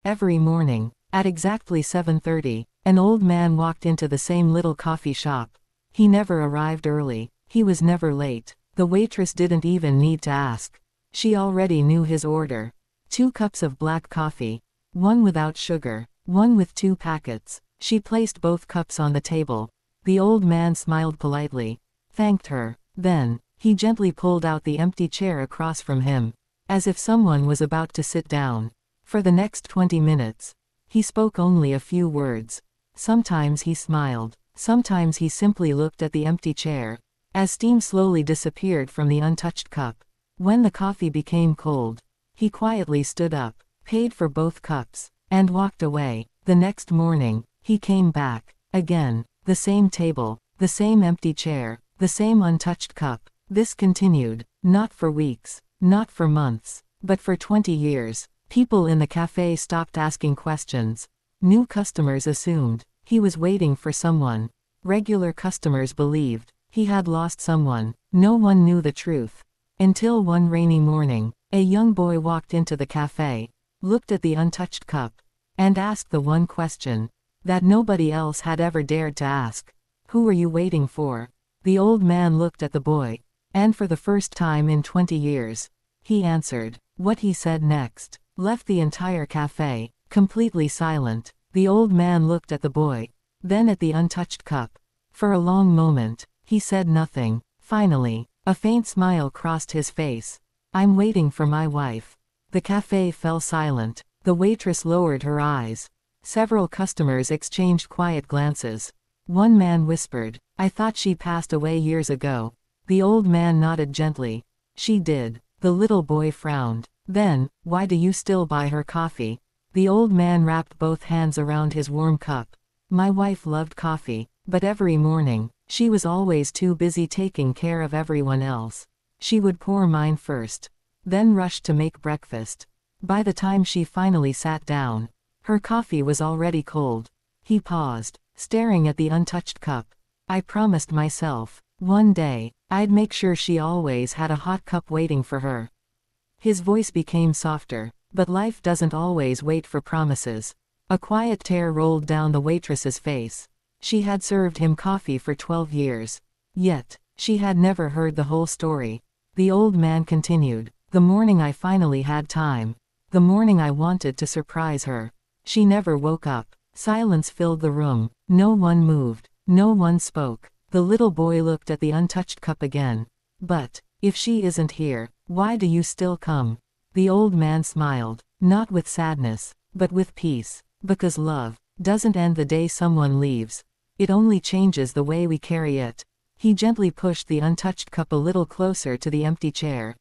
Every morning, at exactly 7:30, an old man walked into the same little coffee shop. He never arrived early, he was never late. The waitress didn't even need to ask. She already knew his order. 2 cups of black coffee. 1 without sugar, 1 with 2 packets. She placed both cups on the table. The old man smiled politely, thanked her. Then, he gently pulled out the empty chair across from him, as if someone was about to sit down. For the next 20 minutes, he spoke only a few words. Sometimes he smiled, sometimes he simply looked at the empty chair, as steam slowly disappeared from the untouched cup. When the coffee became cold, he quietly stood up, paid for both cups, and walked away. The next morning, he came back. Again, the same table, the same empty chair, the same untouched cup. This continued, not for weeks, not for months, but for 20 years. People in the cafe stopped asking questions. New customers assumed he was waiting for someone. Regular customers believed he had lost someone. No one knew the truth. Until one rainy morning, a young boy walked into the cafe, looked at the untouched cup, and asked the one question that nobody else had ever dared to ask. Who are you waiting for? The old man looked at the boy, and for the first time in 20 years, he answered. What he said next left the entire cafe completely silent. The old man looked at the boy, then at the untouched cup. For a long moment, he said nothing. Finally, a faint smile crossed his face. I'm waiting for my wife. The cafe fell silent. The waitress lowered her eyes. Several customers exchanged quiet glances. One man whispered, I thought she passed away years ago. The old man nodded gently. She did. The little boy frowned. Then, why do you still buy her coffee? The old man wrapped both hands around his warm cup. My wife loved coffee, but every morning, she was always too busy taking care of everyone else. She would pour mine first, then rush to make breakfast. By the time she finally sat down, her coffee was already cold. He paused, staring at the untouched cup. I promised myself, one day, I'd make sure she always had a hot cup waiting for her. His voice became softer, but life doesn't always wait for promises. A quiet tear rolled down the waitress's face. She had served him coffee for 12 years. Yet, she had never heard the whole story. The old man continued, the morning I finally had time. The morning I wanted to surprise her. She never woke up. Silence filled the room. No one moved. No one spoke. The little boy looked at the untouched cup again. But, if she isn't here, why do you still come? The old man smiled, not with sadness, but with peace. Because love doesn't end the day someone leaves. It only changes the way we carry it. He gently pushed the untouched cup a little closer to the empty chair,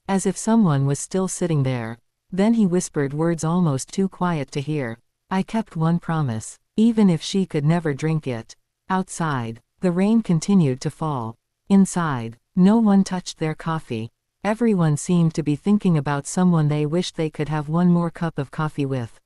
as if someone was still sitting there. Then he whispered words almost too quiet to hear. I kept one promise, even if she could never drink it. Outside, the rain continued to fall. Inside, no one touched their coffee. Everyone seemed to be thinking about someone they wished they could have one more cup of coffee with.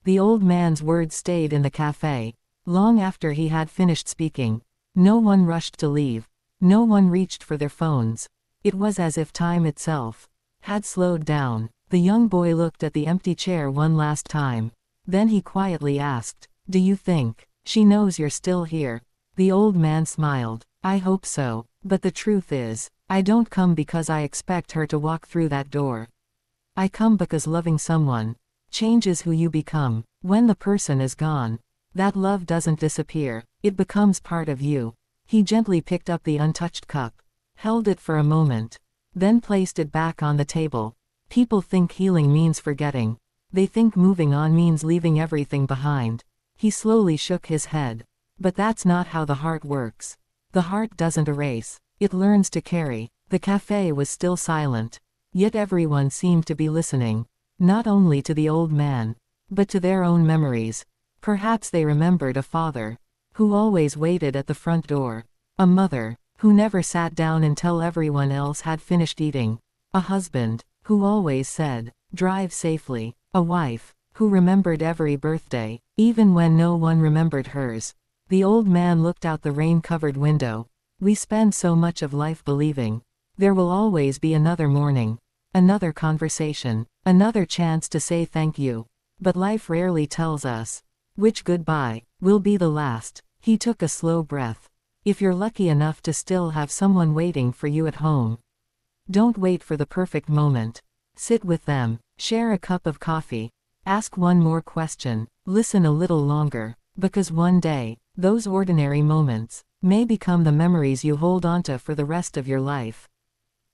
The old man's words stayed in the cafe, long after he had finished speaking. No one rushed to leave. No one reached for their phones. It was as if time itself had slowed down. The young boy looked at the empty chair one last time. Then he quietly asked, do you think she knows you're still here? The old man smiled. I hope so. But the truth is, I don't come because I expect her to walk through that door. I come because loving someone changes who you become. When the person is gone, that love doesn't disappear, it becomes part of you. He gently picked up the untouched cup, held it for a moment, then placed it back on the table. People think healing means forgetting. They think moving on means leaving everything behind. He slowly shook his head. But that's not how the heart works. The heart doesn't erase, it learns to carry. The cafe was still silent, yet everyone seemed to be listening, not only to the old man, but to their own memories. Perhaps they remembered a father who always waited at the front door, a mother who never sat down until everyone else had finished eating, a husband who always said, drive safely, a wife who remembered every birthday, even when no one remembered hers. The old man looked out the rain-covered window. We spend so much of life believing there will always be another morning, another conversation, another chance to say thank you. But life rarely tells us which goodbye will be the last. He took a slow breath. If you're lucky enough to still have someone waiting for you at home, don't wait for the perfect moment. Sit with them, share a cup of coffee, ask one more question, listen a little longer, because one day, those ordinary moments may become the memories you hold onto for the rest of your life.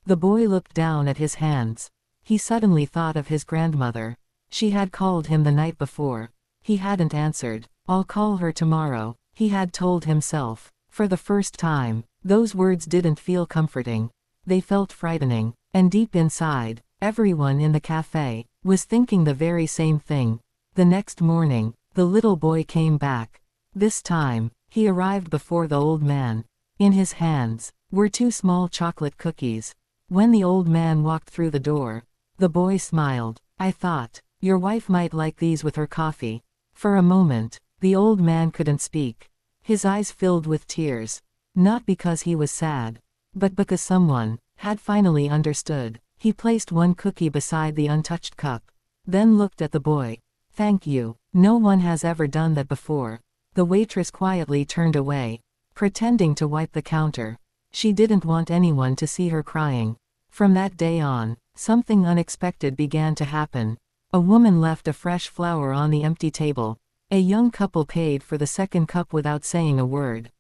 The boy looked down at his hands. He suddenly thought of his grandmother. She had called him the night before. He hadn't answered. I'll call her tomorrow, he had told himself. For the first time, those words didn't feel comforting. They felt frightening, and deep inside, everyone in the cafe was thinking the very same thing. The next morning, the little boy came back. This time, he arrived before the old man. In his hands were 2 small chocolate cookies. When the old man walked through the door, the boy smiled. I thought, your wife might like these with her coffee. For a moment, the old man couldn't speak. His eyes filled with tears. Not because he was sad, but because someone had finally understood. He placed one cookie beside the untouched cup, then looked at the boy. Thank you. No one has ever done that before. The waitress quietly turned away, pretending to wipe the counter. She didn't want anyone to see her crying. From that day on, something unexpected began to happen. A woman left a fresh flower on the empty table. A young couple paid for the second cup without saying a word.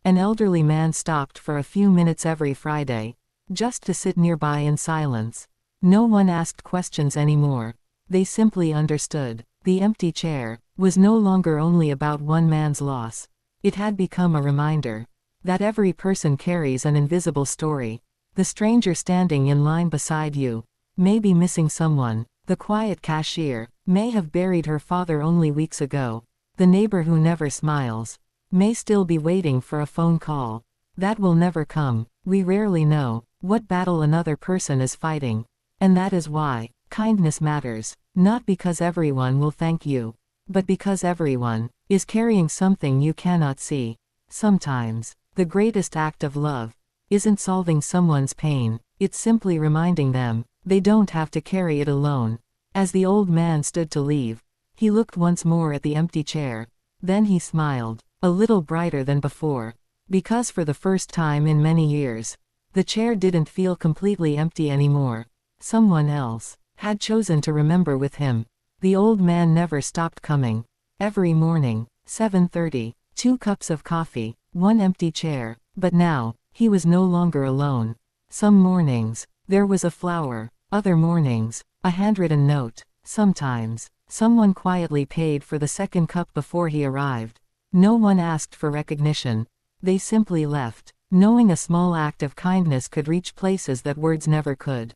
An elderly man stopped for a few minutes every Friday, just to sit nearby in silence. No one asked questions anymore. They simply understood. The empty chair was no longer only about one man's loss. It had become a reminder that every person carries an invisible story. The stranger standing in line beside you may be missing someone. The quiet cashier may have buried her father only weeks ago. The neighbor who never smiles may still be waiting for a phone call that will never come. We rarely know what battle another person is fighting. And that is why kindness matters. Not because everyone will thank you, but because everyone is carrying something you cannot see. Sometimes, the greatest act of love isn't solving someone's pain, it's simply reminding them they don't have to carry it alone. As the old man stood to leave, he looked once more at the empty chair. Then he smiled, a little brighter than before, because for the first time in many years, the chair didn't feel completely empty anymore. Someone else had chosen to remember with him. The old man never stopped coming. Every morning, 7:30, 2 cups of coffee, 1 empty chair. But now, he was no longer alone. Some mornings, there was a flower. Other mornings, a handwritten note. Sometimes, someone quietly paid for the second cup before he arrived. No one asked for recognition. They simply left, knowing a small act of kindness could reach places that words never could.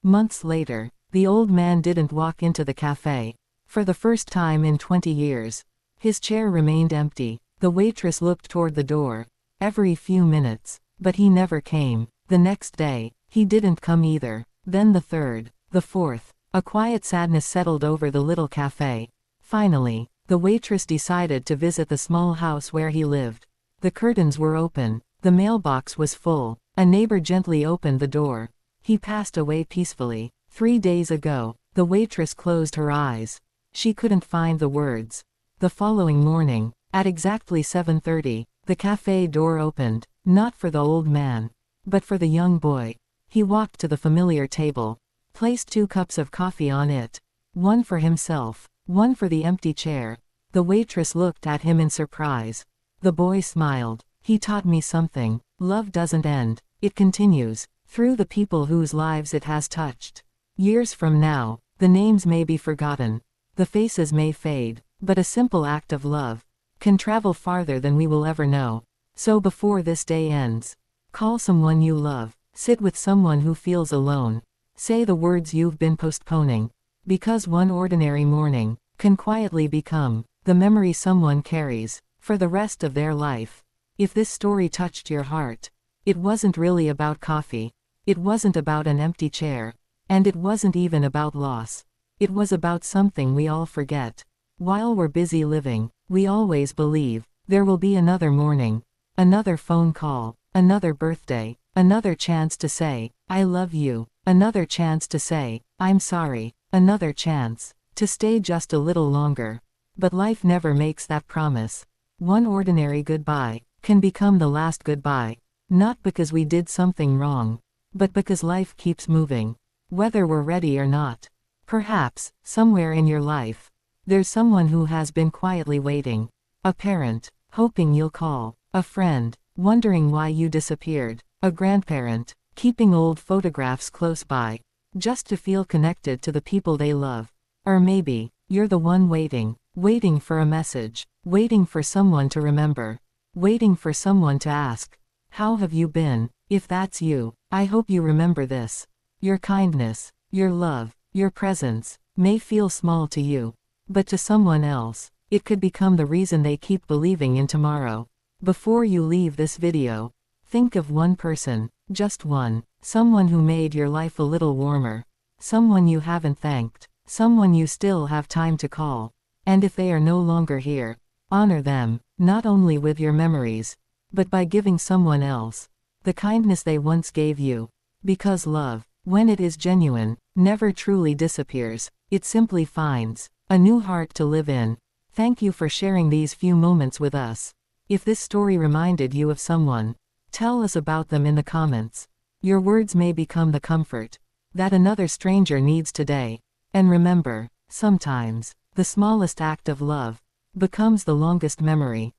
Months later, the old man didn't walk into the cafe. For the first time in 20 years, his chair remained empty. The waitress looked toward the door every few minutes, but he never came. The next day, he didn't come either. Then the third, the fourth. A quiet sadness settled over the little cafe. Finally, the waitress decided to visit the small house where he lived. The curtains were open. The mailbox was full. A neighbor gently opened the door. He passed away peacefully. 3 days ago. The waitress closed her eyes. She couldn't find the words. The following morning, at exactly 7:30, the cafe door opened, not for the old man, but for the young boy. He walked to the familiar table, placed 2 cups of coffee on it, one for himself, one for the empty chair. The waitress looked at him in surprise. The boy smiled. He taught me something. Love doesn't end. It continues, through the people whose lives it has touched. Years from now, the names may be forgotten. The faces may fade, but a simple act of love can travel farther than we will ever know. So before this day ends, call someone you love, sit with someone who feels alone, say the words you've been postponing, because one ordinary morning can quietly become the memory someone carries for the rest of their life. If this story touched your heart, it wasn't really about coffee, it wasn't about an empty chair, and it wasn't even about loss. It was about something we all forget. While we're busy living, we always believe there will be another morning, another phone call, another birthday, another chance to say, I love you, another chance to say, I'm sorry, another chance To stay just a little longer. But life never makes that promise. One ordinary goodbye can become the last goodbye. Not because we did something wrong, but because life keeps moving. Whether we're ready or not. Perhaps, somewhere in your life, there's someone who has been quietly waiting. A parent, hoping you'll call. A friend, wondering why you disappeared. A grandparent, keeping old photographs close by, just to feel connected to the people they love. Or maybe, you're the one waiting. Waiting for a message. Waiting for someone to remember. Waiting for someone to ask, "How have you been?" If that's you, I hope you remember this. Your kindness, your love, your presence, may feel small to you. But to someone else, it could become the reason they keep believing in tomorrow. Before you leave this video, think of one person, just one, someone who made your life a little warmer. Someone you haven't thanked. Someone you still have time to call. And if they are no longer here, honor them, not only with your memories, but by giving someone else the kindness they once gave you. Because love, when it is genuine, never truly disappears. It simply finds a new heart to live in. Thank you for sharing these few moments with us. If this story reminded you of someone, tell us about them in the comments. Your words may become the comfort that another stranger needs today. And remember, sometimes, the smallest act of love becomes the longest memory.